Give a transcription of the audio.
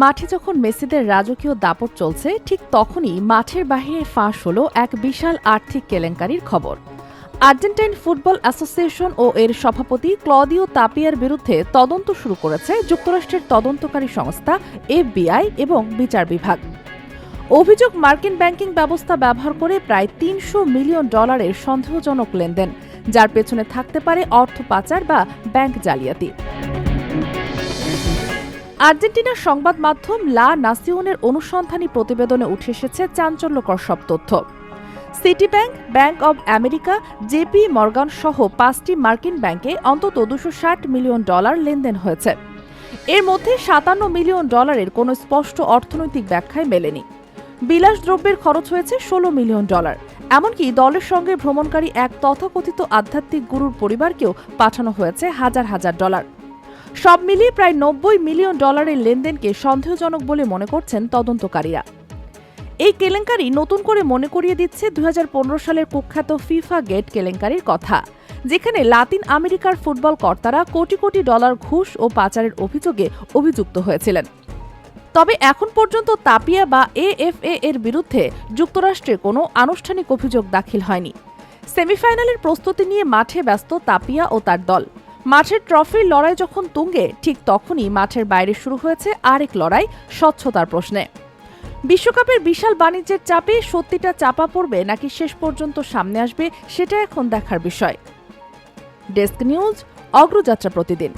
মাঠে যখন মেসিদের রাজকীয় দাপট চলছে, ঠিক তখনই মাঠের বাইরে ফাঁস হলো এক বিশাল আর্থিক কেলেঙ্কারির খবর। আর্জেন্টাইন ফুটবল অ্যাসোসিয়েশন ও এর সভাপতি ক্লদিও তাপিয়ার বিরুদ্ধে তদন্ত শুরু করেছে যুক্তরাষ্ট্রের তদন্তকারী সংস্থা এফবিআই এবং বিচার বিভাগ। অভিযোগ, মার্কিন ব্যাংকিং ব্যবস্থা ব্যবহার করে প্রায় $300 মিলিয়ন সন্দেহজনক লেনদেন, যার পেছনে থাকতে পারে অর্থ পাচার বা ব্যাংক জালিয়াতি। আর্জেন্টিনার সংবাদ মাধ্যম লা নাসিওনের অনুসন্ধানী প্রতিবেদনে উঠে এসেছে চাঞ্চল্যকর সব তথ্য। City bank, bank of America, JP Morgan সহ 5টি মার্কিন ব্যাংকে অন্তত $260 মিলিয়ন লেনদেন হয়েছে। এর মধ্যে $57 মিলিয়ন কোনো স্পষ্ট অর্থনৈতিক ব্যাখ্যায় মেলেনি। বিলাসদ্রব্যের খরচ হয়েছে $16 মিলিয়ন। এমনকি দলের সঙ্গে ভ্রমণকারী এক তথাকথিত আধ্যাত্মিক গুরুর পরিবারকেও পাঠানো হয়েছে হাজার হাজার ডলার। সব মিলিয়ে প্রায় $90 মিলিয়ন লেনদেনকে সন্দেহজনক বলে মনে করছেন তদন্তকারীরা। এই কেলেঙ্কারি নতুন করে মনে করিয়ে দিচ্ছে 2015 সালের কুখ্যাত ফিফা গেট কেলেঙ্কারির কথা, যেখানে লাতিন আমেরিকার ফুটবল কর্তারা কোটি কোটি ডলার ঘুষ ও পাচারের অভিযোগে অভিযুক্ত হয়েছিলেন। তবে এখন পর্যন্ত তাপিয়া বা এএফএ এর বিরুদ্ধে যুক্তরাষ্ট্রে কোনো আনুষ্ঠানিক অভিযোগ দাখিল হয়নি। সেমিফাইনালের প্রস্তুতি নিয়ে মাঠে ব্যস্ত তাপিয়া ও তার দল। মাঠের ট্রফির লড়াই যখন তুঙ্গে, ঠিক তখনই মাঠের বাইরে শুরু হয়েছে আরেক লড়াই, স্বচ্ছতার প্রশ্নে। বিশ্বকাপের বিশাল বাণিজ্যের চাপে সত্যিটা চাপা পড়বে নাকি শেষ পর্যন্ত সামনে আসবে, সেটা এখন দেখার বিষয়। ডেস্ক নিউজ, অগ্রযাত্রা প্রতিদিন।